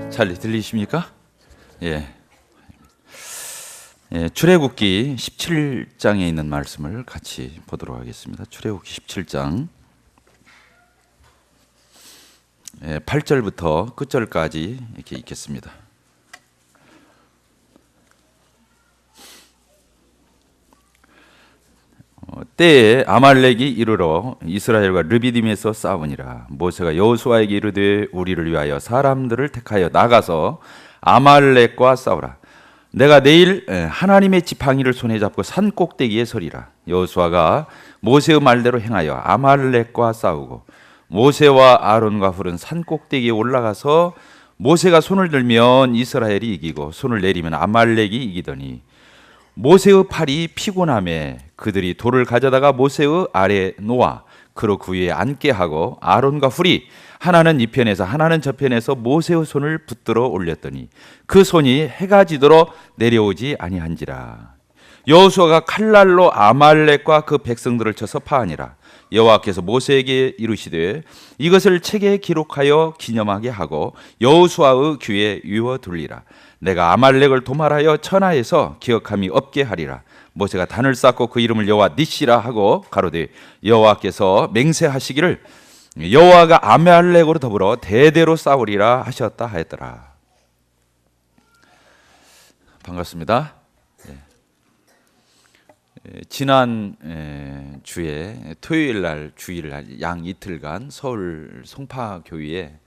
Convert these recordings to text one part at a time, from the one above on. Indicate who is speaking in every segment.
Speaker 1: 잘 들리십니까? 예. 출애굽기 17장에 있는 말씀을 같이 보도록 하겠습니다. 출애굽기 17장 8절부터 끝절까지 이렇게 읽겠습니다. 때에 아말렉이 이르러 이스라엘과 르비딤에서 싸우니라. 모세가 여호수아에게 이르되 우리를 위하여 사람들을 택하여 나가서 아말렉과 싸우라. 내가 내일 하나님의 지팡이를 손에 잡고 산 꼭대기에 서리라. 여호수아가 모세의 말대로 행하여 아말렉과 싸우고 모세와 아론과 훌은 산 꼭대기에 올라가서 모세가 손을 들면 이스라엘이 이기고 손을 내리면 아말렉이 이기더니 모세의 팔이 피곤함에 그들이 돌을 가져다가 모세의 아래 놓아 그로 그 위에 앉게 하고 아론과 훌이 하나는 이 편에서 하나는 저 편에서 모세의 손을 붙들어 올렸더니 그 손이 해가 지도록 내려오지 아니한지라. 여호수아가 칼날로 아말렉과 그 백성들을 쳐서 파하니라. 여호와께서 모세에게 이르시되 이것을 책에 기록하여 기념하게 하고 여호수아의 귀에 유어 둘리라. 내가 아말렉을 도말하여 천하에서 기억함이 없게 하리라. 모세가 단을 쌓고 그 이름을 여호와 니시라 하고 가로되 여호와께서 맹세하시기를 여호와가 아말렉으로 더불어 대대로 싸우리라 하셨다 하였더라. 반갑습니다. 지난 주에 토요일 날 주일날 양 이틀간 서울 송파교회에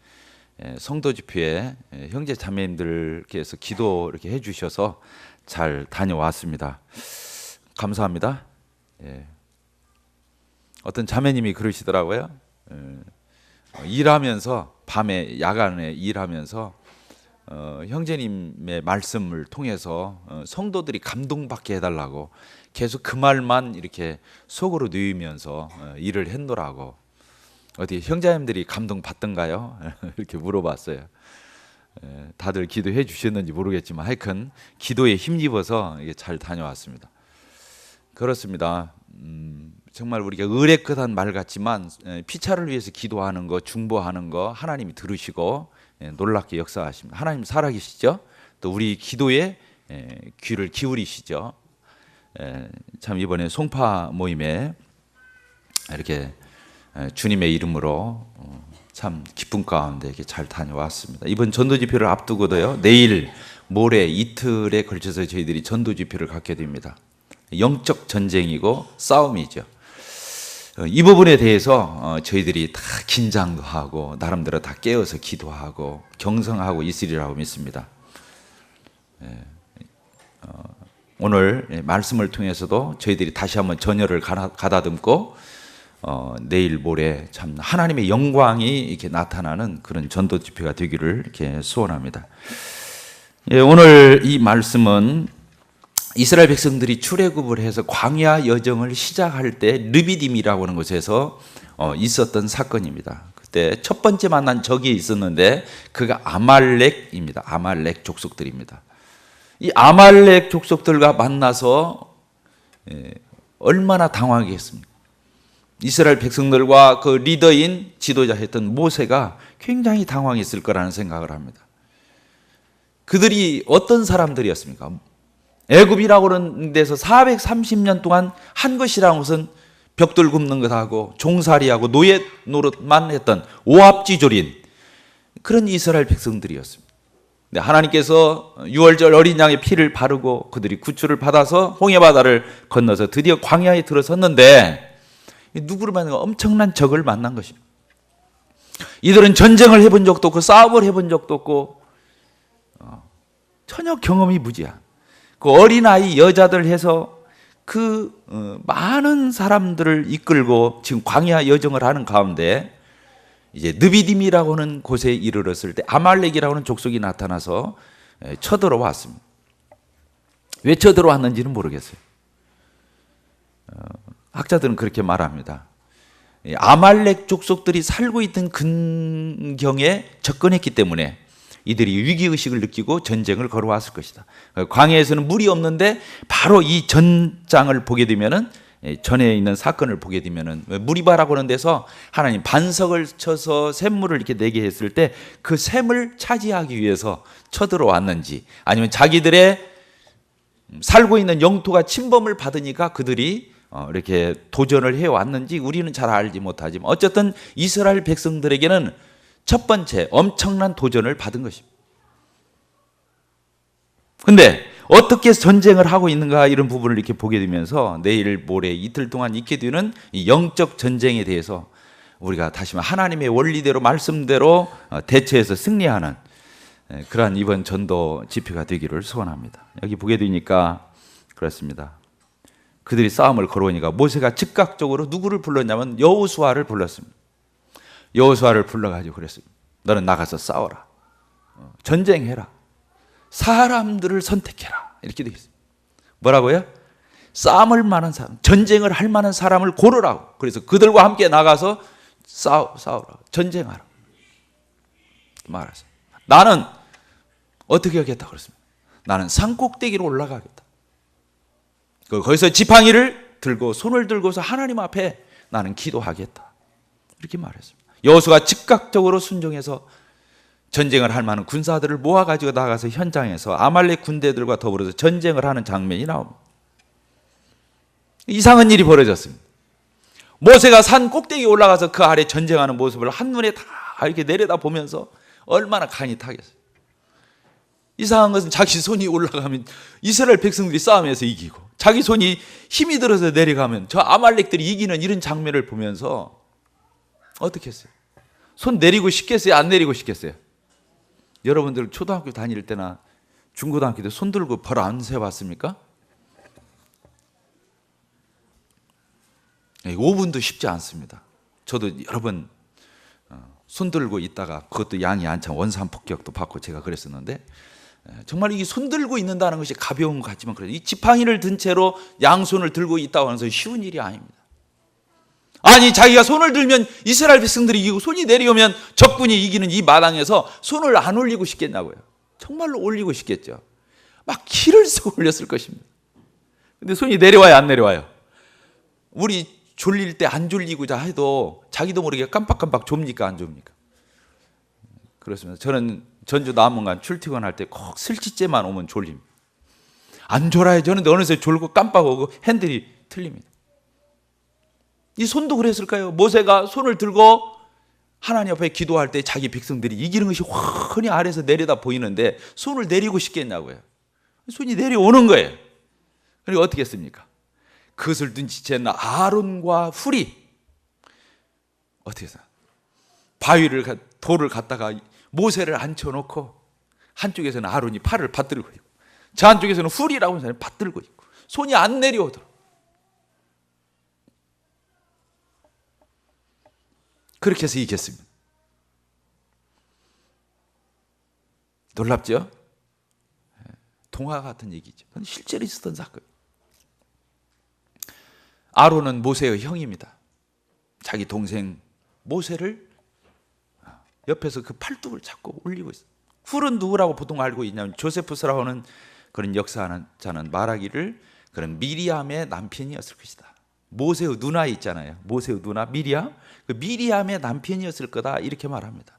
Speaker 1: 성도 집회에 형제 자매님들께서 기도 이렇게 해주셔서 잘 다녀왔습니다. 감사합니다. 어떤 자매님이 그러시더라고요. 일하면서 밤에 야간에 일하면서 형제님의 말씀을 통해서 성도들이 감동받게 해달라고 계속 그 말만 이렇게 속으로 누이면서 일을 했노라고. 어디 형제님들이 감동 받던가요? 이렇게 물어봤어요. 다들 기도해 주셨는지 모르겠지만 하여튼 기도에 힘입어서 이게 잘 다녀왔습니다. 그렇습니다. 정말 우리가 의례끝한 말 같지만 피차를 위해서 기도하는 거, 중보하는 거 하나님이 들으시고 놀랍게 역사하십니다. 하나님 살아계시죠? 또 우리 기도에 귀를 기울이시죠? 참 이번에 송파 모임에 이렇게 주님의 이름으로 참 기쁨 가운데 이렇게 잘 다녀왔습니다. 이번 전도 집회를 앞두고도요, 내일 모레 이틀에 걸쳐서 저희들이 전도 집회를 갖게 됩니다. 영적 전쟁이고 싸움이죠. 이 부분에 대해서 저희들이 다 긴장도 하고 나름대로 다 깨어서 기도하고 경성하고 있으리라고 믿습니다. 오늘 말씀을 통해서도 저희들이 다시 한번 전열을 가다듬고 내일 모레 참 하나님의 영광이 이렇게 나타나는 그런 전도 집회가 되기를 이렇게 소원합니다. 오늘 이 말씀은 이스라엘 백성들이 출애굽을 해서 광야 여정을 시작할 때 르비딤이라고 하는 곳에서 있었던 사건입니다. 그때 첫 번째 만난 적이 있었는데 그가 아말렉입니다. 아말렉 족속들입니다. 이 아말렉 족속들과 만나서 얼마나 당황했습니까? 이스라엘 백성들과 그 리더인 지도자였던 모세가 굉장히 당황했을 거라는 생각을 합니다. 그들이 어떤 사람들이었습니까? 애굽이라고 하는 데서 430년 동안 한 것이라는 것은 벽돌 굽는 것하고 종살이하고 노예 노릇만 했던 오합지졸인 그런 이스라엘 백성들이었습니다. 하나님께서 유월절 어린 양의 피를 바르고 그들이 구출을 받아서 홍해바다를 건너서 드디어 광야에 들어섰는데 누구를 만난 엄청난 적을 만난 것입니다. 이들은 전쟁을 해본 적도 없고 싸움을 해본 적도 없고 전혀 경험이 무지한 그 어린아이 여자들 해서 그 많은 사람들을 이끌고 지금 광야 여정을 하는 가운데 이제 느비딤이라고 하는 곳에 이르렀을 때 아말렉이라고 하는 족속이 나타나서 쳐들어왔습니다. 왜 쳐들어왔는지는 모르겠어요. 학자들은 그렇게 말합니다. 아말렉 족속들이 살고 있던 근경에 접근했기 때문에 이들이 위기의식을 느끼고 전쟁을 걸어왔을 것이다. 광야에서는 물이 없는데 바로 이 전장을 보게 되면은 전에 있는 사건을 보게 되면은 무리바라고 하는 데서 하나님 반석을 쳐서 샘물을 이렇게 내게 했을 때 그 샘을 차지하기 위해서 쳐들어왔는지, 아니면 자기들의 살고 있는 영토가 침범을 받으니까 그들이 이렇게 도전을 해왔는지 우리는 잘 알지 못하지만, 어쨌든 이스라엘 백성들에게는 첫 번째 엄청난 도전을 받은 것입니다. 근데 어떻게 전쟁을 하고 있는가, 이런 부분을 이렇게 보게 되면서 내일 모레 이틀 동안 있게 되는 이 영적 전쟁에 대해서 우리가 다시 말해 하나님의 원리대로 말씀대로 대처해서 승리하는 그러한 이번 전도 집회가 되기를 소원합니다. 여기 보게 되니까 그렇습니다. 그들이 싸움을 걸어오니까 모세가 즉각적으로 누구를 불렀냐면 여호수아를 불렀습니다. 여호수아를 불러가지고 그랬습니다. 너는 나가서 싸워라. 전쟁해라. 사람들을 선택해라. 이렇게 되어 있습니다. 뭐라고요? 싸움을 만한 사람, 전쟁을 할 만한 사람을 고르라고. 그래서 그들과 함께 나가서 싸우라. 전쟁하라. 말하세요. 나는 어떻게 하겠다 그랬습니다. 나는 산꼭대기로 올라가겠다. 거기서 지팡이를 들고 손을 들고서 하나님 앞에 나는 기도하겠다. 이렇게 말했습니다. 여호수아가 즉각적으로 순종해서 전쟁을 할 만한 군사들을 모아가지고 나가서 현장에서 아말렉 군대들과 더불어서 전쟁을 하는 장면이 나옵니다. 이상한 일이 벌어졌습니다. 모세가 산 꼭대기에 올라가서 그 아래 전쟁하는 모습을 한눈에 다 이렇게 내려다보면서 얼마나 간이 타겠어요. 이상한 것은 자기 손이 올라가면 이스라엘 백성들이 싸움에서 이기고, 자기 손이 힘이 들어서 내려가면 저 아말렉들이 이기는 이런 장면을 보면서 어떻게 했어요? 손 내리고 싶겠어요? 안 내리고 싶겠어요? 여러분들 초등학교 다닐 때나 중고등학교 때 손 들고 벌 안 세봤습니까? 5분도 쉽지 않습니다. 저도 여러 번 손 들고 있다가 그것도 양이 한참 원산 폭격도 받고 제가 그랬었는데, 정말 이 손 들고 있는다는 것이 가벼운 것 같지만 그래요. 이 지팡이를 든 채로 양손을 들고 있다고 하는 것은 쉬운 일이 아닙니다. 아니, 자기가 손을 들면 이스라엘 백성들이 이기고 손이 내려오면 적군이 이기는 이 마당에서 손을 안 올리고 싶겠냐고요. 정말로 올리고 싶겠죠. 막 기를 쓰고 올렸을 것입니다. 근데 손이 내려와요, 안 내려와요? 우리 졸릴 때 안 졸리고자 해도 자기도 모르게 깜빡깜빡 좁니까, 안 좁니까? 그렇습니다. 저는 전주 남원간 출퇴근할 때 꼭 슬치째만 오면 졸립니다. 안 졸아요. 저는 어느새 졸고 깜빡하고 핸들이 틀립니다. 이 손도 그랬을까요? 모세가 손을 들고 하나님 앞에 기도할 때 자기 백성들이 이기는 것이 훤히 아래에서 내려다 보이는데 손을 내리고 싶겠냐고요. 손이 내려오는 거예요. 그리고 어떻게 했습니까? 그것을 눈치챈 아론과 훌이 어떻게 했어요? 돌을 갖다가 모세를 앉혀놓고 한쪽에서는 아론이 팔을 받들고 있고 저 한쪽에서는 훌이라고 하는 사람이 받들고 있고 손이 안 내려오더라고요. 그렇게 해서 이겼습니다. 놀랍죠? 동화 같은 얘기죠. 실제로 있었던 사건. 아론은 모세의 형입니다. 자기 동생 모세를 옆에서 그 팔뚝을 잡고 올리고 있어요. 훌은 누구라고 보통 알고 있냐면 조세푸스라고 하는 그런 역사자는 말하기를 그런 미리암의 남편이었을 것이다. 모세의 누나 있잖아요. 모세의 누나 미리암. 그 미리암의 남편이었을 거다 이렇게 말합니다.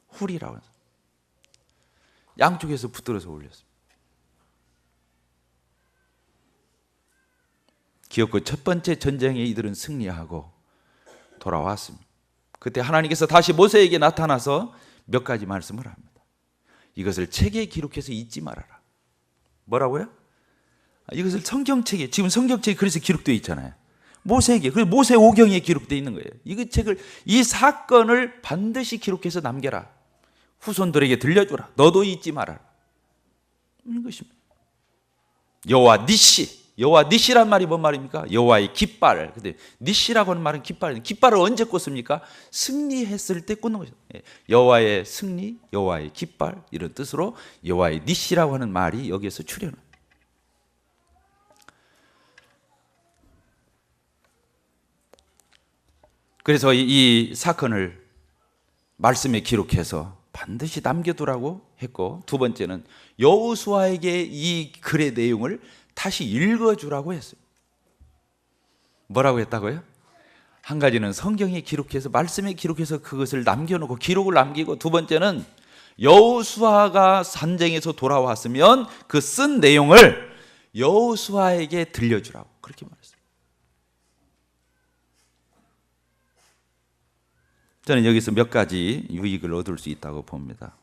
Speaker 1: 훌이라고 해서 양쪽에서 붙들어서 올렸습니다. 기업고 첫 번째 전쟁에 이들은 승리하고 돌아왔습니다. 그때 하나님께서 다시 모세에게 나타나서 몇 가지 말씀을 합니다. 이것을 책에 기록해서 잊지 말아라. 뭐라고요? 이것을 성경책에, 지금 성경책에 그래서 기록되어 있잖아요. 모세에게, 그래서 모세 오경에 기록되어 있는 거예요. 이 사건을 반드시 기록해서 남겨라. 후손들에게 들려주라. 너도 잊지 말아라. 이런 것입니다. 여호와 니시. 여호와 니시란 말이 뭔 말입니까? 여호와의 깃발. 근데 니시라고 하는 말은 깃발이에요. 깃발을 언제 꽂습니까? 승리했을 때 꽂는 것이죠. 여호와의 승리, 여호와의 깃발 이런 뜻으로 여호와의 니시라고 하는 말이 여기에서 출현해요. 그래서 이 사건을 말씀에 기록해서 반드시 남겨두라고 했고, 두 번째는 여호수아에게 이 글의 내용을 다시 읽어주라고 했어요. 뭐라고 했다고요? 한 가지는 성경에 기록해서, 말씀에 기록해서 그것을 남겨놓고 기록을 남기고, 두 번째는 여호수아가 전쟁에서 돌아왔으면 그 쓴 내용을 여호수아에게 들려주라고 그렇게 말했어요. 저는 여기서 몇 가지 유익을 얻을 수 있다고 봅니다.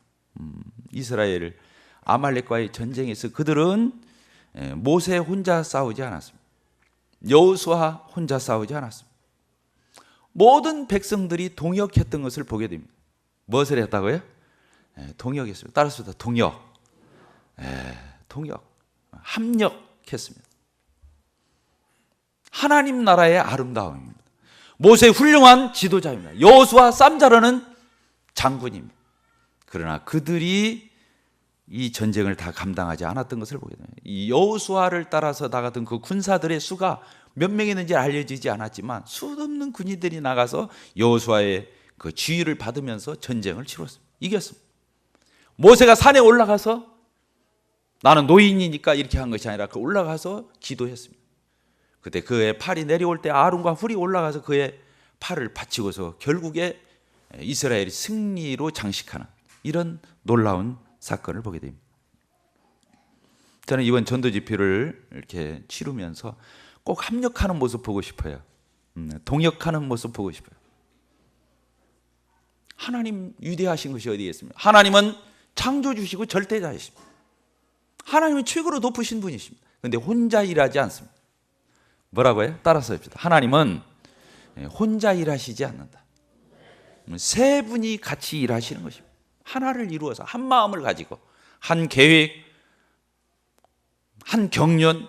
Speaker 1: 이스라엘 아말렉과의 전쟁에서 그들은 모세 혼자 싸우지 않았습니다. 여호수아 혼자 싸우지 않았습니다. 모든 백성들이 동역했던 것을 보게 됩니다. 무엇을 했다고요? 동역했습니다. 따라서 동역, 합력했습니다. 하나님 나라의 아름다움입니다. 모세 훌륭한 지도자입니다. 여호수아 쌈자르는 장군입니다. 그러나 그들이 이 전쟁을 다 감당하지 않았던 것을 보게 됩니다. 이 여호수아를 따라서 나갔던 그 군사들의 수가 몇 명이었는지 알려지지 않았지만 수없는 군인들이 나가서 여호수아의 그 지휘를 받으면서 전쟁을 치렀습니다. 이겼습니다. 모세가 산에 올라가서 나는 노인이니까 이렇게 한 것이 아니라 그 올라가서 기도했습니다. 그때 그의 팔이 내려올 때 아론과 훌이 올라가서 그의 팔을 받치고서 결국에 이스라엘이 승리로 장식하는 이런 놀라운 사건을 보게 됩니다. 저는 이번 전도 집회를 이렇게 치르면서 꼭 합력하는 모습 보고 싶어요. 동역하는 모습 보고 싶어요. 하나님 위대하신 것이 어디에 있습니까? 하나님은 창조주시고 절대자이십니다. 하나님은 최고로 높으신 분이십니다. 그런데 혼자 일하지 않습니다. 뭐라고요? 따라서 합시다. 하나님은 혼자 일하시지 않는다. 세 분이 같이 일하시는 것입니다. 하나를 이루어서 한 마음을 가지고 한 계획, 한 경륜,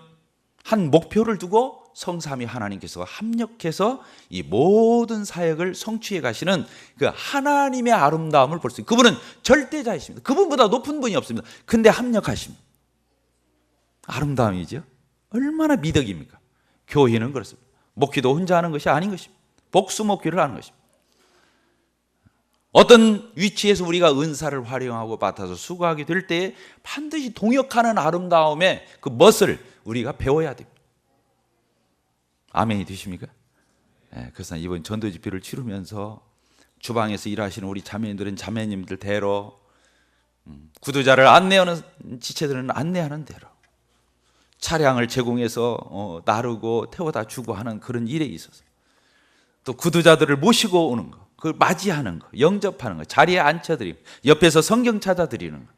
Speaker 1: 한 목표를 두고 성삼위 하나님께서 합력해서 이 모든 사역을 성취해 가시는 그 하나님의 아름다움을 볼 수 있어요. 그분은 절대자이십니다. 그분보다 높은 분이 없습니다. 근데 합력하십니다. 아름다움이죠. 얼마나 미덕입니까? 교회는 그렇습니다. 목회도 혼자 하는 것이 아닌 것입니다. 복수 목회를 하는 것입니다. 어떤 위치에서 우리가 은사를 활용하고 맡아서 수고하게 될 때에 반드시 동역하는 아름다움의 그 멋을 우리가 배워야 됩니다. 아멘이 되십니까? 그래서 이번 전도 집회를 치르면서 주방에서 일하시는 우리 자매님들은 자매님들 대로, 구두자를 안내하는 지체들은 안내하는 대로, 차량을 제공해서 나르고 태워다 주고 하는 그런 일에 있어서, 또 구두자들을 모시고 오는 거, 그걸 맞이하는 거, 영접하는 거, 자리에 앉혀드리고 옆에서 성경 찾아드리는 거,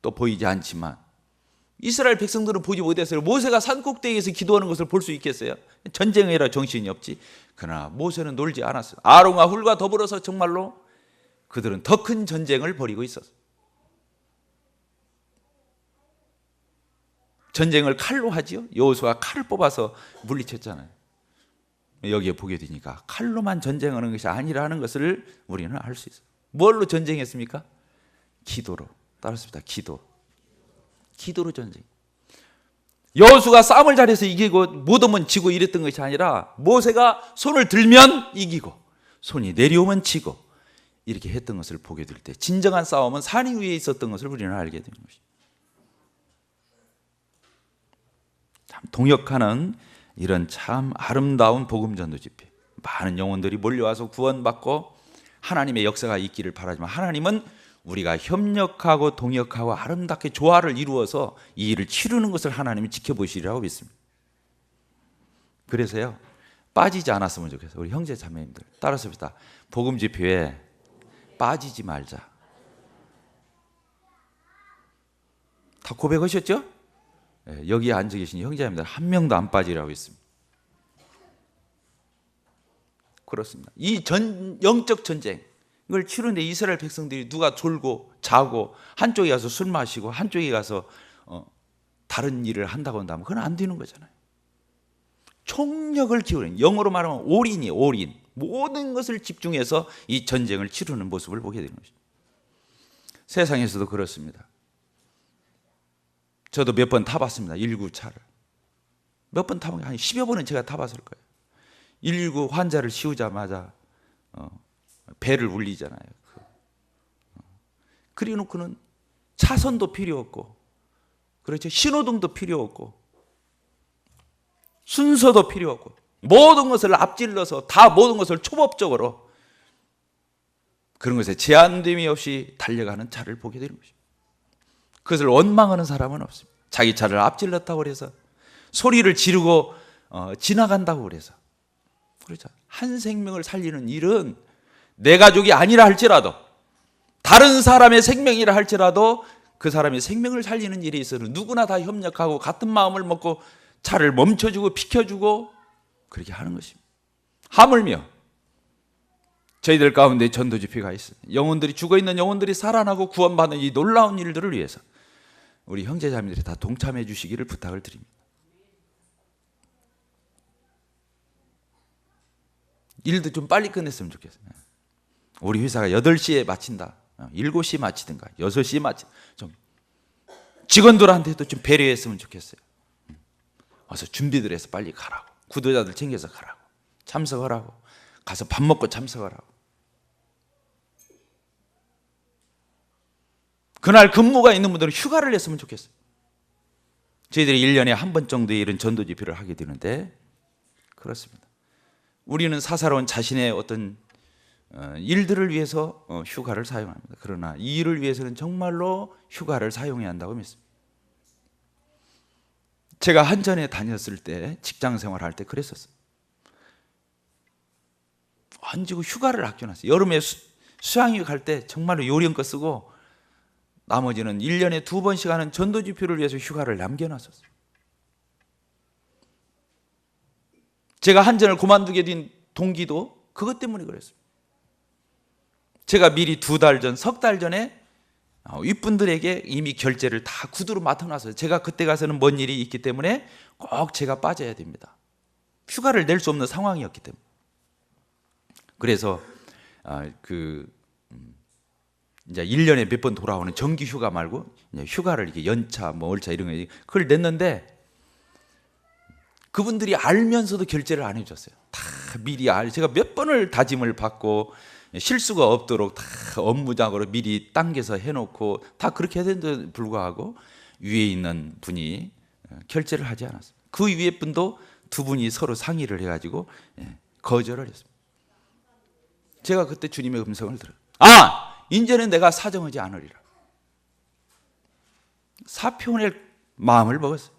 Speaker 1: 또 보이지 않지만 이스라엘 백성들은 보지 못했어요. 모세가 산꼭대기에서 기도하는 것을 볼 수 있겠어요? 전쟁이라 정신이 없지. 그러나 모세는 놀지 않았어요. 아론과 훌과 더불어서 정말로 그들은 더 큰 전쟁을 벌이고 있었어요. 전쟁을 칼로 하지요. 여호수아가 칼을 뽑아서 물리쳤잖아요. 여기에 보게 되니까 칼로만 전쟁하는 것이 아니라는 것을 우리는 알 수 있어요. 뭘로 전쟁했습니까? 기도로. 따랐습니다. 기도로 전쟁. 여호수아가 싸움을 잘해서 이기고 못 오면 지고 이랬던 것이 아니라 모세가 손을 들면 이기고 손이 내려오면 지고 이렇게 했던 것을 보게 될 때 진정한 싸움은 산 위에 있었던 것을 우리는 알게 되는 것입니다. 참 동역하는 이런 참 아름다운 복음전도 집회, 많은 영혼들이 몰려와서 구원받고 하나님의 역사가 있기를 바라지만 하나님은 우리가 협력하고 동역하고 아름답게 조화를 이루어서 이 일을 치르는 것을 하나님이 지켜보시리라고 믿습니다. 그래서요, 빠지지 않았으면 좋겠어요. 우리 형제 자매님들 따라서 합시다. 복음 집회에 빠지지 말자. 다 고백하셨죠? 여기에 앉아 계신 형제자매님들 한 명도 안 빠지라고 했습니다. 그렇습니다. 이 영적 전쟁 이걸 치르는데 이스라엘 백성들이 누가 졸고 자고 한쪽에 가서 술 마시고 한쪽에 가서 다른 일을 한다고 한다면 그건 안 되는 거잖아요. 총력을 기울이는, 영어로 말하면 올인이에요. 올인. 모든 것을 집중해서 이 전쟁을 치르는 모습을 보게 되는 것입니다. 세상에서도 그렇습니다. 저도 몇 번 타봤습니다. 119차를. 몇 번 타본 게 한 10여 번은 제가 타봤을 거예요. 119 환자를 씌우자마자 배를 울리잖아요. 그래 놓고는 차선도 필요 없고, 그렇죠. 신호등도 필요 없고, 순서도 필요 없고 모든 것을 앞질러서 다 모든 것을 초법적으로 그런 것에 제한됨이 없이 달려가는 차를 보게 되는 것입니다. 그것을 원망하는 사람은 없습니다. 자기 차를 앞질렀다고 그래서 소리를 지르고 지나간다고 그래서 그렇죠. 한 생명을 살리는 일은 내 가족이 아니라 할지라도 다른 사람의 생명이라 할지라도 그 사람의 생명을 살리는 일에 있어서는 누구나 다 협력하고 같은 마음을 먹고 차를 멈춰주고 비켜주고 그렇게 하는 것입니다. 하물며 저희들 가운데 전도 집회가 있어요. 영혼들이 죽어있는 영혼들이 살아나고 구원받는 이 놀라운 일들을 위해서 우리 형제자매들이 다 동참해 주시기를 부탁을 드립니다. 일도 좀 빨리 끝냈으면 좋겠어요. 우리 회사가 8시에 마친다. 7시에 마치든가 6시에 좀 직원들한테도 좀 배려했으면 좋겠어요. 와서 준비들 해서 빨리 가라고. 구도자들 챙겨서 가라고. 참석하라고. 가서 밥 먹고 참석하라고. 그날 근무가 있는 분들은 휴가를 냈으면 좋겠어요. 저희들이 1년에 한 번 정도의 이런 전도 집회를 하게 되는데 그렇습니다. 우리는 사사로운 자신의 어떤 일들을 위해서 휴가를 사용합니다. 그러나 이 일을 위해서는 정말로 휴가를 사용해야 한다고 믿습니다. 제가 한전에 다녔을 때 직장 생활할 때 그랬었어요. 완전 휴가를 아껴놨어요. 여름에 수양회 갈 때 정말로 요령껏 쓰고 나머지는 1년에 2번씩 하는 전도 집회를 위해서 휴가를 남겨놨었어요. 제가 한전을 그만두게 된 동기도 그것 때문에 그랬어요. 제가 미리 2달 전, 석 달 전에 윗분들에게 이미 결제를 다 구두로 맡아놨어요. 제가 그때 가서는 뭔 일이 있기 때문에 꼭 제가 빠져야 됩니다. 휴가를 낼 수 없는 상황이었기 때문에. 그래서 이제 1년에 몇 번 돌아오는 정기 휴가 말고 휴가를 이렇게 연차, 월차 이런 거 그걸 냈는데 그분들이 알면서도 결제를 안 해줬어요. 다 미리 제가 몇 번을 다짐을 받고 실수가 없도록 다 업무장으로 미리 당겨서 해놓고 다 그렇게 했는데도 불구하고 위에 있는 분이 결제를 하지 않았어요. 그 위에 분도 2분이 서로 상의를 해가지고 거절을 했습니다. 제가 그때 주님의 음성을 들어요. 이제는 내가 사정하지 않으리라. 사표 낼 마음을 먹었어요.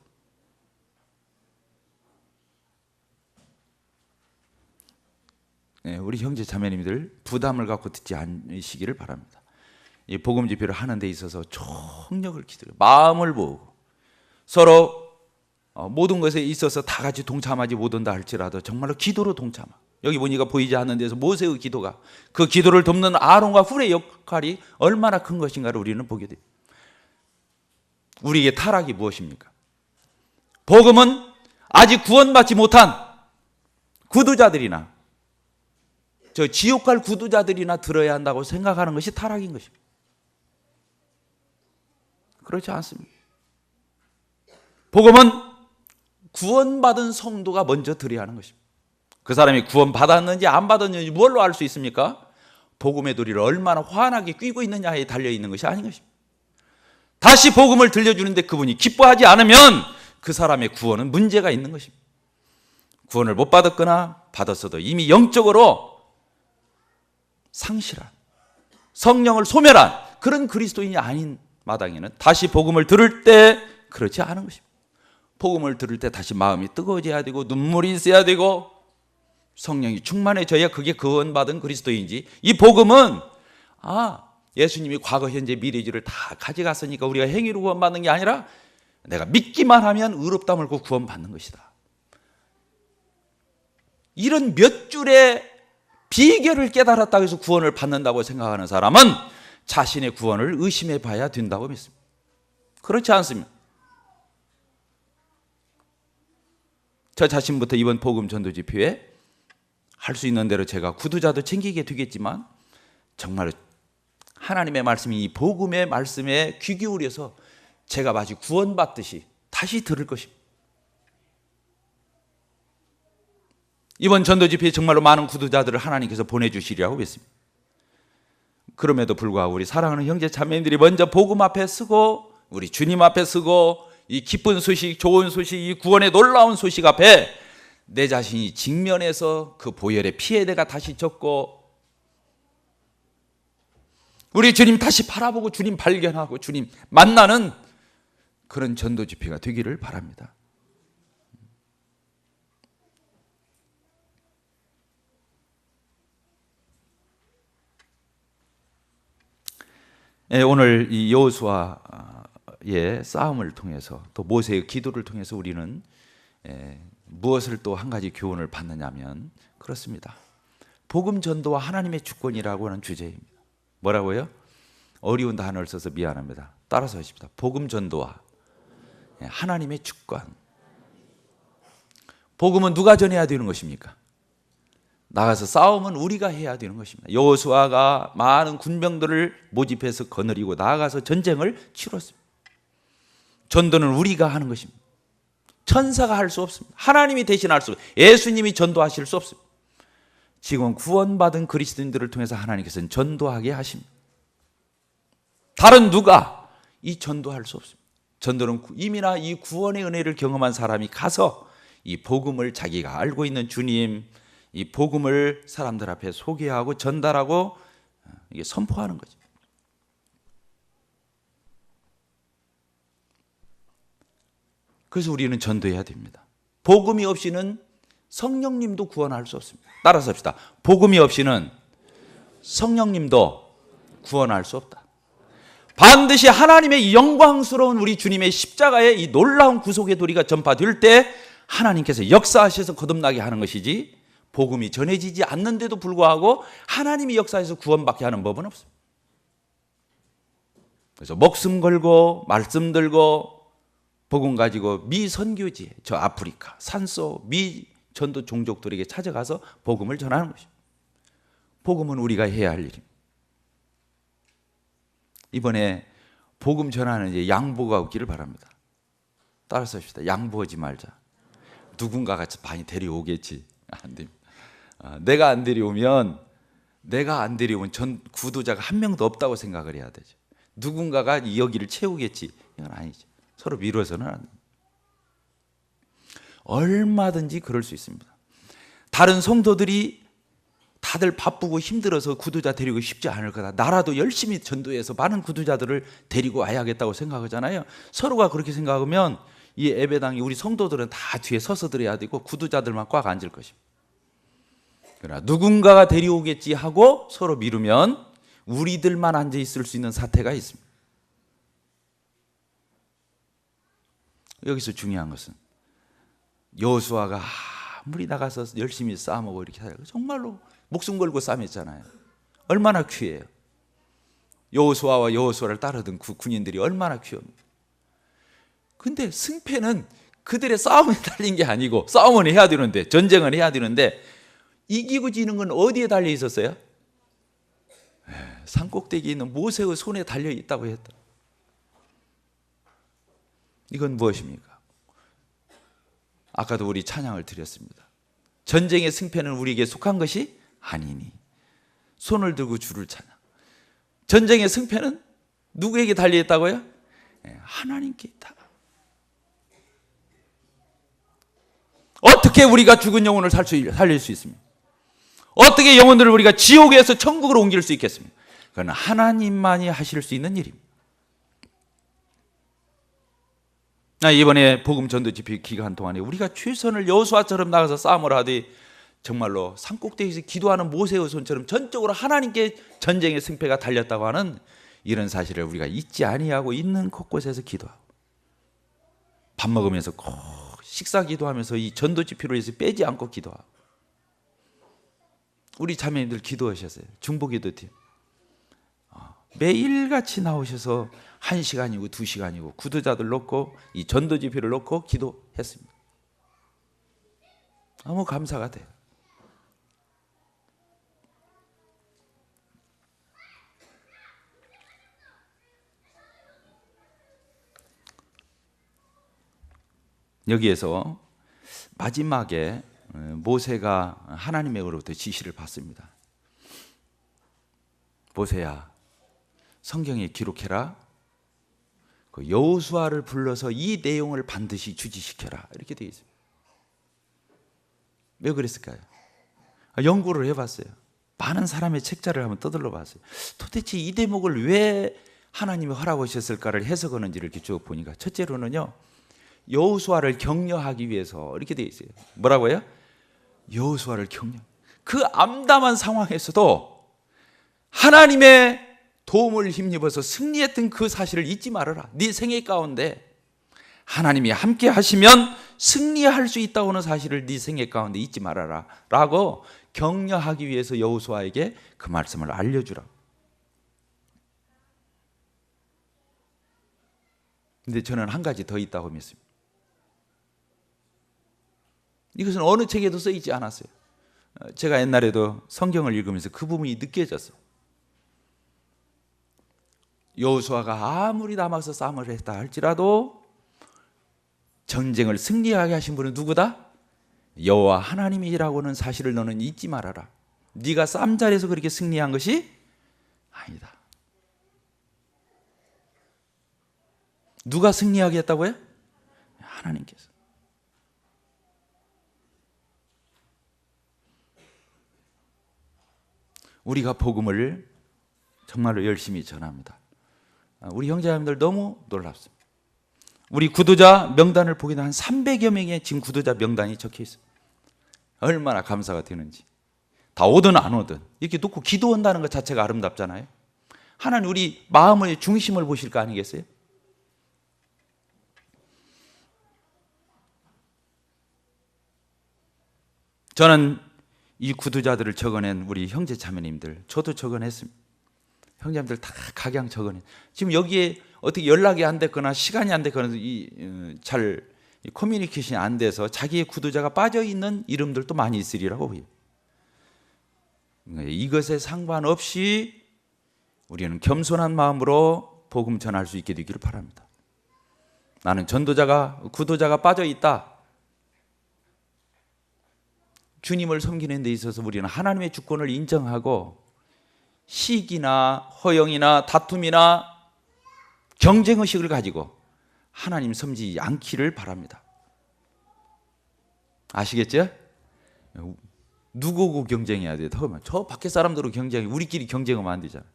Speaker 1: 우리 형제 자매님들 부담을 갖고 듣지 않으시기를 바랍니다. 이 복음 집회를 하는 데 있어서 총력을 기울여 마음을 모으고 서로 모든 것에 있어서 다 같이 동참하지 못한다 할지라도 정말로 기도로 동참하고 여기 보니까 보이지 않는 데서 모세의 기도가 그 기도를 돕는 아론과 훌의 역할이 얼마나 큰 것인가를 우리는 보게 됩니다. 우리에게 타락이 무엇입니까? 복음은 아직 구원받지 못한 구두자들이나 저 지옥 갈 구두자들이나 들어야 한다고 생각하는 것이 타락인 것입니다. 그렇지 않습니다. 복음은 구원받은 성도가 먼저 들어야 하는 것입니다. 그 사람이 구원받았는지 안 받았는지 뭘로 알 수 있습니까? 복음의 도리를 얼마나 환하게 뀌고 있느냐에 달려있는 것이 아닌 것입니다. 다시 복음을 들려주는데 그분이 기뻐하지 않으면 그 사람의 구원은 문제가 있는 것입니다. 구원을 못 받았거나 받았어도 이미 영적으로 상실한 성령을 소멸한 그런 그리스도인이 아닌 마당에는 다시 복음을 들을 때 그렇지 않은 것입니다. 복음을 들을 때 다시 마음이 뜨거워져야 되고 눈물이 있어야 되고 성령이 충만해져야 그게 구원받은 그리스도인지 이 복음은 예수님이 과거 현재 미래지를 다 가져갔으니까 우리가 행위로 구원받는 게 아니라 내가 믿기만 하면 의롭다 물고 구원받는 것이다. 이런 몇 줄의 비결을 깨달았다고 해서 구원을 받는다고 생각하는 사람은 자신의 구원을 의심해 봐야 된다고 믿습니다. 그렇지 않습니다. 저 자신부터 이번 복음 전도 집회에 할 수 있는 대로 제가 구두자도 챙기게 되겠지만 정말 하나님의 말씀이 이 복음의 말씀에 귀 기울여서 제가 마치 구원받듯이 다시 들을 것입니다. 이번 전도 집회에 정말로 많은 구두자들을 하나님께서 보내주시리라고 믿습니다. 그럼에도 불구하고 우리 사랑하는 형제 자매님들이 먼저 복음 앞에 서고 우리 주님 앞에 서고 이 기쁜 소식, 좋은 소식, 이 구원의 놀라운 소식 앞에 내 자신이 직면해서 그 보혈의 피에 내가 다시 젖고 우리 주님 다시 바라보고 주님 발견하고 주님 만나는 그런 전도 집회가 되기를 바랍니다. 오늘 이 여호수아의 싸움을 통해서 또 모세의 기도를 통해서 우리는 무엇을 또 한 가지 교훈을 받느냐면 그렇습니다. 복음 전도와 하나님의 주권이라고 하는 주제입니다. 뭐라고요? 어려운 단어를 써서 미안합니다. 따라서 하십시다. 복음 전도와 하나님의 주권. 복음은 누가 전해야 되는 것입니까? 나가서 싸움은 우리가 해야 되는 것입니다. 여호수아가 많은 군병들을 모집해서 거느리고 나아가서 전쟁을 치렀습니다. 전도는 우리가 하는 것입니다. 천사가 할 수 없습니다. 하나님이 대신할 수 없습니다. 예수님이 전도하실 수 없습니다. 지금 구원받은 그리스도인들을 통해서 하나님께서는 전도하게 하십니다. 다른 누가 이 전도할 수 없습니다. 전도는 이미나 이 구원의 은혜를 경험한 사람이 가서 이 복음을 자기가 알고 있는 주님, 이 복음을 사람들 앞에 소개하고 전달하고 이게 선포하는 거죠. 그래서 우리는 전도해야 됩니다. 복음이 없이는 성령님도 구원할 수 없습니다. 따라서 합시다. 복음이 없이는 성령님도 구원할 수 없다. 반드시 하나님의 영광스러운 우리 주님의 십자가의 이 놀라운 구속의 도리가 전파될 때 하나님께서 역사하셔서 거듭나게 하는 것이지, 복음이 전해지지 않는데도 불구하고 하나님이 역사해서 구원받게 하는 법은 없습니다. 그래서 목숨 걸고 말씀 들고 복음 가지고 미 선교지, 저 아프리카 산소 미 전도 종족들에게 찾아가서 복음을 전하는 것입니다. 복음은 우리가 해야 할 일입니다. 이번에 복음 전하는 이제 양보가 없기를 바랍니다. 따라서 합시다. 양보하지 말자. 누군가가 많이 데려오겠지. 안 됩니다. 내가 안 데려오면 전 구도자가 한 명도 없다고 생각을 해야 되죠. 누군가가 이 여기를 채우겠지. 이건 아니죠. 서로 미뤄서는 안 됩니다. 얼마든지 그럴 수 있습니다. 다른 성도들이 다들 바쁘고 힘들어서 구도자 데리고 쉽지 않을 거다. 나라도 열심히 전도해서 많은 구도자들을 데리고 와야겠다고 생각하잖아요. 서로가 그렇게 생각하면 이 예배당이 우리 성도들은 다 뒤에 서서 들어야 되고 구도자들만 꽉 앉을 것입니다. 그러나 누군가가 데려오겠지 하고 서로 미루면 우리들만 앉아 있을 수 있는 사태가 있습니다. 여기서 중요한 것은 여호수아가 아무리 나가서 열심히 싸우고 이렇게 하다가 정말로 목숨 걸고 싸움했잖아요. 얼마나 귀해요. 여호수아와 여호수아를 따르던 군인들이 얼마나 귀합니다. 근데 승패는 그들의 싸움에 달린 게 아니고, 싸움은 해야 되는데, 전쟁은 해야 되는데, 이기고 지는 건 어디에 달려 있었어요? 산꼭대기에 있는 모세의 손에 달려 있다고 했다. 이건 무엇입니까? 아까도 우리 찬양을 드렸습니다. 전쟁의 승패는 우리에게 속한 것이 아니니 손을 들고 주를 찬양. 전쟁의 승패는 누구에게 달려 있다고요? 하나님께 있다. 어떻게 우리가 죽은 영혼을 살릴 수 있습니까? 어떻게 영혼들을 우리가 지옥에서 천국으로 옮길 수 있겠습니까? 그건 하나님만이 하실 수 있는 일입니다. 이번에 복음 전도 집회 기간 동안에 우리가 최선을 여호수아처럼 나가서 싸움을 하되 정말로 산꼭대기에서 기도하는 모세의 손처럼 전적으로 하나님께 전쟁의 승패가 달렸다고 하는 이런 사실을 우리가 잊지 아니하고 있는 곳곳에서 기도하고, 밥 먹으면서 꼭 식사 기도하면서 이 전도 집회로 해서 빼지 않고 기도하고, 우리 자매님들 기도하셨어요. 중보기도팀 매일같이 나오셔서 1시간이고 2시간이고 구도자들 놓고 이 전도 집회를 놓고 기도했습니다. 너무 감사가 돼요. 여기에서 마지막에 모세가 하나님으로부터 지시를 받습니다. 모세야, 성경에 기록해라. 그 여호수아를 불러서 이 내용을 반드시 주지시켜라. 이렇게 되어 있습니다. 왜 그랬을까요? 연구를 해봤어요. 많은 사람의 책자를 한번 떠들러 봤어요. 도대체 이 대목을 왜 하나님이 허락하셨을까를 해석하는지를 이렇게 쭉 보니까, 첫째로는요, 여호수아를 격려하기 위해서 이렇게 되어 있어요. 뭐라고요? 여호수아를 격려. 그 암담한 상황에서도 하나님의 도움을 힘입어서 승리했던 그 사실을 잊지 말아라. 네 생애 가운데 하나님이 함께 하시면 승리할 수 있다고 하는 사실을 네 생애 가운데 잊지 말아라 라고 격려하기 위해서 여호수아에게 그 말씀을 알려주라. 근데 저는 한 가지 더 있다고 믿습니다. 이것은 어느 책에도 써있지 않았어요. 제가 옛날에도 성경을 읽으면서 그 부분이 느껴졌어요. 여호수아가 아무리 남아서 싸움을 했다 할지라도 전쟁을 승리하게 하신 분은 누구다? 여호와 하나님이라고 하는 사실을 너는 잊지 말아라. 네가 쌈자리에서 그렇게 승리한 것이 아니다. 누가 승리하게 했다고요? 하나님께서. 우리가 복음을 정말로 열심히 전합니다. 우리 형제자매들 너무 놀랍습니다. 우리 구독자 명단을 보게 되면 한 300여 명의 지금 구독자 명단이 적혀 있어요. 얼마나 감사가 되는지. 다 오든 안 오든 이렇게 놓고 기도한다는 것 자체가 아름답잖아요. 하나님 우리 마음의 중심을 보실 거 아니겠어요? 저는 이 구두자들을 적어낸 우리 형제 자매님들, 저도 적어냈습니다. 형제님들 다 각양 적어낸. 지금 여기에 어떻게 연락이 안 됐거나 시간이 안 됐거나 잘 커뮤니케이션이 안 돼서 자기의 구두자가 빠져 있는 이름들도 많이 있으리라고 보여요. 이것에 상관없이 우리는 겸손한 마음으로 복음 전할 수 있게 되기를 바랍니다. 나는 전도자가 구도자가 빠져 있다. 주님을 섬기는 데 있어서 우리는 하나님의 주권을 인정하고 시기나 허영이나 다툼이나 경쟁의식을 가지고 하나님 섬기지 않기를 바랍니다. 아시겠죠? 누구고 경쟁해야 돼요? 저 밖에 사람들하고 경쟁해. 우리끼리 경쟁하면 안 되잖아요.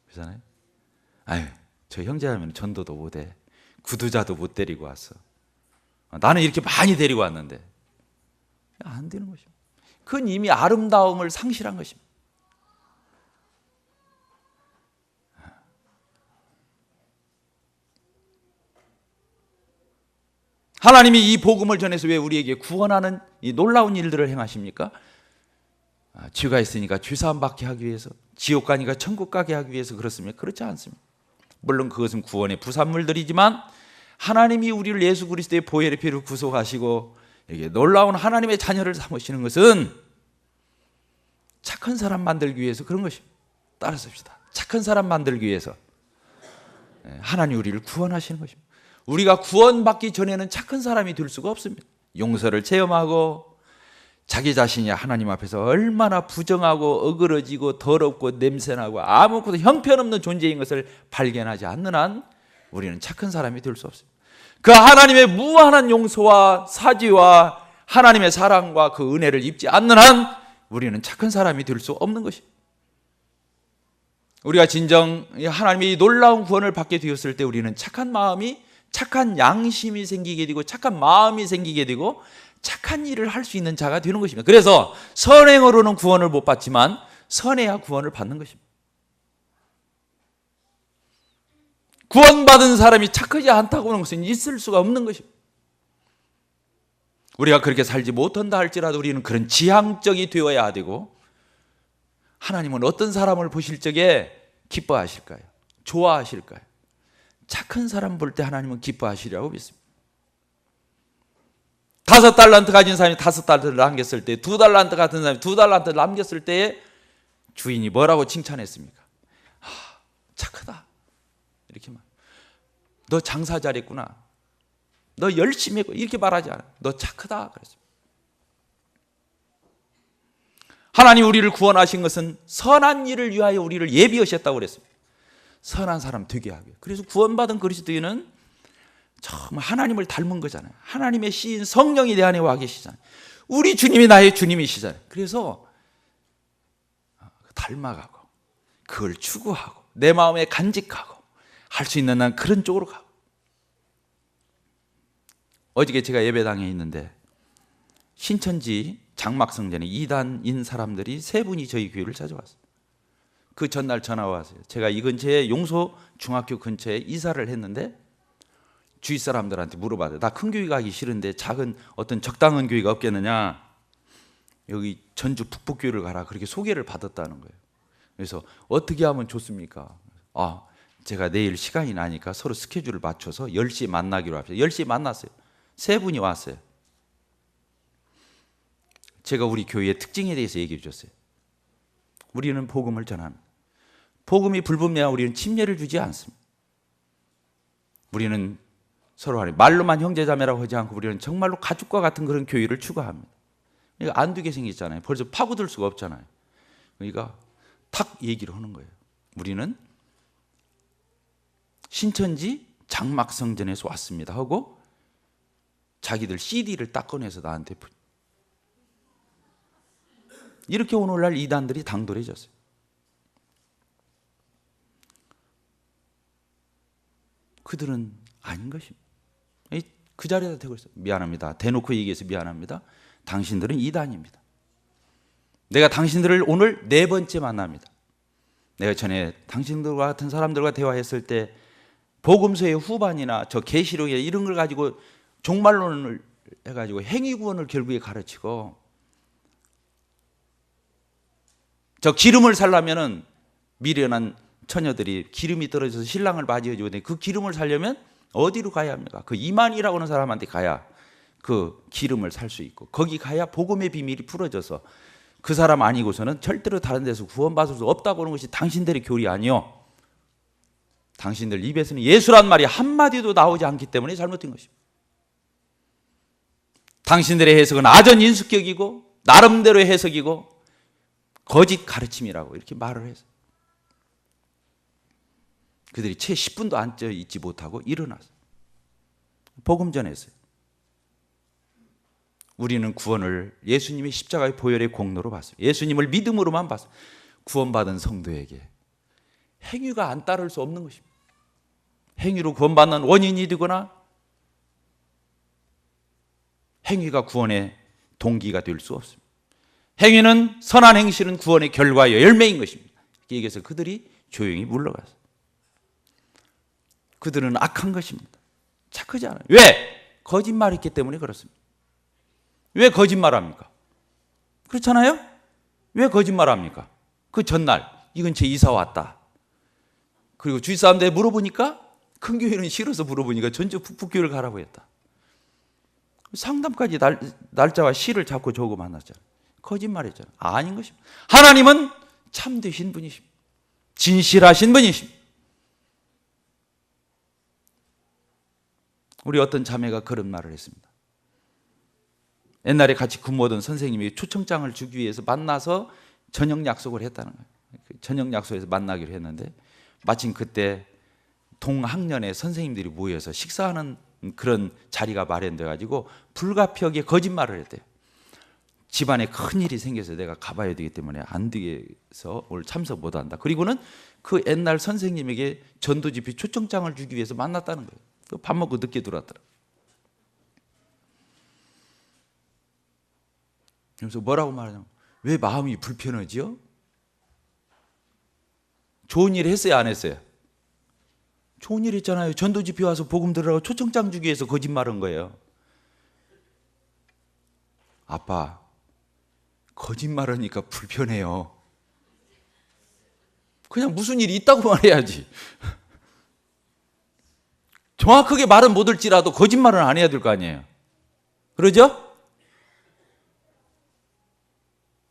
Speaker 1: 그렇잖아요? 아유, 저 형제라면 전도도 못해. 구두자도 못 데리고 왔어. 나는 이렇게 많이 데리고 왔는데. 안 되는 것입니다. 그건 이미 아름다움을 상실한 것입니다. 하나님이 이 복음을 전해서 왜 우리에게 구원하는 이 놀라운 일들을 행하십니까? 죄가 있으니까 죄사함 받게 하기 위해서, 지옥 가니까 천국 가게 하기 위해서 그렇습니까? 그렇지 않습니다. 물론 그것은 구원의 부산물들이지만 하나님이 우리를 예수 그리스도의 보혈의 피로 구속하시고 이게 놀라운 하나님의 자녀를 삼으시는 것은 착한 사람 만들기 위해서 그런 것입니다. 따라섭시다. 착한 사람 만들기 위해서 하나님 우리를 구원하시는 것입니다. 우리가 구원받기 전에는 착한 사람이 될 수가 없습니다. 용서를 체험하고 자기 자신이 하나님 앞에서 얼마나 부정하고 어그러지고 더럽고 냄새나고 아무것도 형편없는 존재인 것을 발견하지 않는 한 우리는 착한 사람이 될 수 없습니다. 그 하나님의 무한한 용서와 사지와 하나님의 사랑과 그 은혜를 입지 않는 한 우리는 착한 사람이 될 수 없는 것입니다. 우리가 진정 하나님의 놀라운 구원을 받게 되었을 때 우리는 착한 마음이, 착한 양심이 생기게 되고 착한 마음이 생기게 되고 착한 일을 할 수 있는 자가 되는 것입니다. 그래서 선행으로는 구원을 못 받지만 선해야 구원을 받는 것입니다. 구원받은 사람이 착하지 않다고 하는 것은 있을 수가 없는 것입니다. 우리가 그렇게 살지 못한다 할지라도 우리는 그런 지향적이 되어야 되고, 하나님은 어떤 사람을 보실 적에 기뻐하실까요? 좋아하실까요? 착한 사람 볼 때 하나님은 기뻐하시리라고 믿습니다. 5달란트 가진 사람이 5달란트를 남겼을 때, 2달란트 같은 사람이 2달란트를 남겼을 때에 주인이 뭐라고 칭찬했습니까? 착하다. 이렇게 말. 너 장사 잘했구나. 너 열심히 했고. 이렇게 말하지 않아요. 너 착하다. 그랬습니다. 하나님 우리를 구원하신 것은 선한 일을 위하여 우리를 예비하셨다고 그랬습니다. 선한 사람 되게 하기. 그래서 구원받은 그리스도인은 정말 하나님을 닮은 거잖아요. 하나님의 씨인 성령이 내 안에 와 계시잖아요. 우리 주님이 나의 주님이시잖아요. 그래서 닮아가고 그걸 추구하고 내 마음에 간직하고 할 수 있는 난 그런 쪽으로 가고. 어저께 제가 예배당에 있는데 신천지 장막성전에 이단인 사람들이 3분이 저희 교회를 찾아왔어요. 그 전날 전화가 왔어요. 제가 이 근처에 용소 중학교 근처에 이사를 했는데 주위 사람들한테 물어봐요. 나 큰 교회 가기 싫은데 작은 어떤 적당한 교회가 없겠느냐. 여기 전주 북북교회를 가라. 그렇게 소개를 받았다는 거예요. 그래서 어떻게 하면 좋습니까? 제가 내일 시간이 나니까 서로 스케줄을 맞춰서 10시에 만나기로 합시다. 10시에 만났어요. 3분이 왔어요. 제가 우리 교회의 특징에 대해서 얘기해 주셨어요. 우리는 복음을 전합니다. 복음이 불분명하면 우리는 침례를 주지 않습니다. 우리는 서로 간에 말로만 형제자매라고 하지 않고 우리는 정말로 가족과 같은 그런 교회를 추구합니다. 그러니까 안 되게 생겼잖아요. 벌써 파고들 수가 없잖아요. 그러니까 탁 얘기를 하는 거예요. 우리는 신천지 장막성전에서 왔습니다 하고 자기들 CD를 딱 꺼내서 나한테 이렇게 오늘날 이단들이 당돌해졌어요. 그들은 아닌 것입니다. 그 자리에다 대고 있어요. 미안합니다. 대놓고 얘기해서 미안합니다. 당신들은 이단입니다. 내가 당신들을 오늘 4번째 만납니다. 내가 전에 당신들과 같은 사람들과 대화했을 때 복음서의 후반이나 저 계시록에 이런 걸 가지고 종말론을 해가지고 행위구원을 결국에 가르치고 저 기름을 살려면은 미련한 처녀들이 기름이 떨어져서 신랑을 맞이해주고 그 기름을 살려면 어디로 가야 합니까? 그 이만이라고 하는 사람한테 가야 그 기름을 살 수 있고 거기 가야 복음의 비밀이 풀어져서 그 사람 아니고서는 절대로 다른 데서 구원받을 수 없다고 하는 것이 당신들의 교리 아니요. 당신들 입에서는 예수란 말이 한마디도 나오지 않기 때문에 잘못된 것입니다. 당신들의 해석은 아전인수격이고 나름대로의 해석이고 거짓 가르침이라고 이렇게 말을 해서 그들이 채 10분도 앉아 있지 못하고 일어났어요. 복음 전했어요. 우리는 구원을 예수님의 십자가의 보혈의 공로로 봤습니다. 예수님을 믿음으로만 봤어요. 구원받은 성도에게 행위가 안 따를 수 없는 것입니다. 행위로 구원받는 원인이 되거나 행위가 구원의 동기가 될 수 없습니다. 행위는 선한 행실은 구원의 결과요 열매인 것입니다. 이렇게 얘기해서 그들이 조용히 물러갔어요. 그들은 악한 것입니다. 착하지 않아요. 왜? 거짓말했기 때문에 그렇습니다. 왜 거짓말합니까? 그렇잖아요? 왜 거짓말합니까? 그 전날 이 근처에 이사 왔다. 그리고 주위 사람들이 물어보니까 큰 교회는 싫어서 물어보니까 전주 북북교회를 가라고 했다. 상담까지 날짜와 시를 잡고 적어 만났잖아요. 거짓말했잖아요. 아닌 것입니다. 하나님은 참되신 분이십니다. 진실하신 분이십니다. 우리 어떤 자매가 그런 말을 했습니다. 옛날에 같이 근무하던 선생님이 초청장을 주기 위해서 만나서 저녁 약속을 했다는 거예요. 저녁 약속에서 만나기로 했는데 마침 그때 동학년의 선생님들이 모여서 식사하는 그런 자리가 마련돼 가지고 불가피하게 거짓말을 했대요. 집안에 큰일이 생겨서 내가 가봐야 되기 때문에 안 되겠어 오늘 참석 못한다. 그리고는 그 옛날 선생님에게 전도집회 초청장을 주기 위해서 만났다는 거예요. 밥 먹고 늦게 들어왔더라. 그래서 뭐라고 말하냐면 왜 마음이 불편하지요? 좋은 일 했어요 안 했어요? 좋은 일 했잖아요. 전도집회 와서 복음 들으라고 초청장 주기 위해서 거짓말한 거예요. 아빠 거짓말하니까 불편해요. 그냥 무슨 일이 있다고 말해야지. 정확하게 말은 못할지라도 거짓말은 안 해야 될 거 아니에요. 그러죠?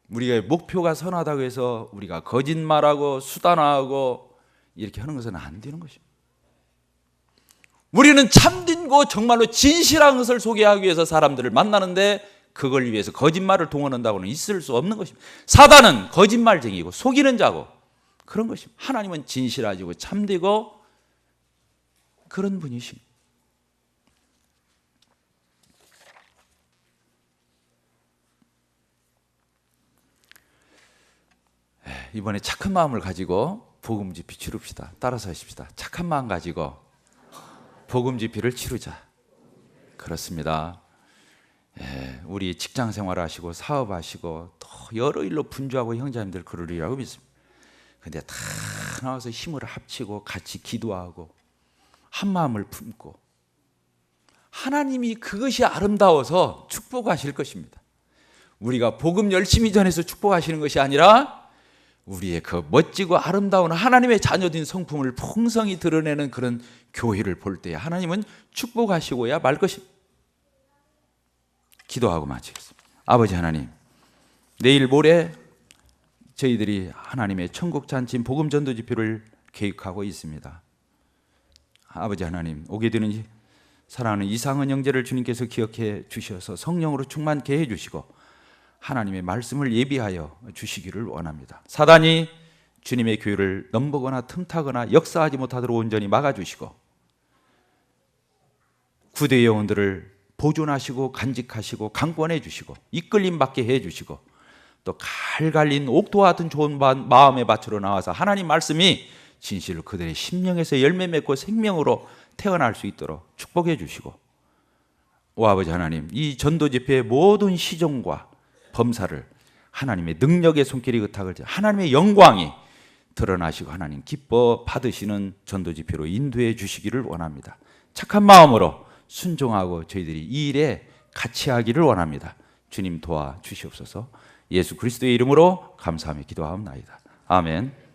Speaker 1: 우리가 목표가 선하다고 해서 우리가 거짓말하고 수단화하고 이렇게 하는 것은 안 되는 것입니다. 우리는 참된고 정말로 진실한 것을 소개하기 위해서 사람들을 만나는데 그걸 위해서 거짓말을 동원한다고는 있을 수 없는 것입니다. 사단은 거짓말쟁이고 속이는 자고 그런 것입니다. 하나님은 진실하시고 참되고 그런 분이십니다. 이번에 착한 마음을 가지고 복음 집회 치릅시다. 따라서 하십시다. 착한 마음 가지고 복음 집회를 치르자. 그렇습니다. 우리 직장 생활하시고 사업하시고 또 여러 일로 분주하고 형제님들 그러리라고 믿습니다. 근데 다 나와서 힘을 합치고 같이 기도하고 한 마음을 품고 하나님이 그것이 아름다워서 축복하실 것입니다. 우리가 복음 열심히 전해서 축복하시는 것이 아니라 우리의 그 멋지고 아름다운 하나님의 자녀된 성품을 풍성히 드러내는 그런 교회를 볼 때 하나님은 축복하시고야 말 것입니다. 기도하고 마치겠습니다. 아버지 하나님, 내일 모레 저희들이 하나님의 천국 잔치 복음 전도 집회를 계획하고 있습니다. 아버지 하나님, 오게 되는 사랑하는 이상은 형제를 주님께서 기억해 주셔서 성령으로 충만케 해 주시고 하나님의 말씀을 예비하여 주시기를 원합니다. 사단이 주님의 교회를 넘보거나 틈타거나 역사하지 못하도록 온전히 막아주시고 구대 영혼들을 보존하시고 간직하시고 강권해 주시고 이끌림 받게 해 주시고 또 갈갈린 옥토와 같은 좋은 마음의 밭으로 나와서 하나님 말씀이 진실로 그들의 심령에서 열매 맺고 생명으로 태어날 수 있도록 축복해 주시고, 오 아버지 하나님, 이 전도 집회의 모든 시종과 범사를 하나님의 능력의 손길이 의탁을 하나님의 영광이 드러나시고 하나님 기뻐 받으시는 전도 집회로 인도해 주시기를 원합니다. 착한 마음으로 순종하고 저희들이 이 일에 같이 하기를 원합니다. 주님 도와 주시옵소서. 예수 그리스도의 이름으로 감사하며 기도하옵나이다. 아멘.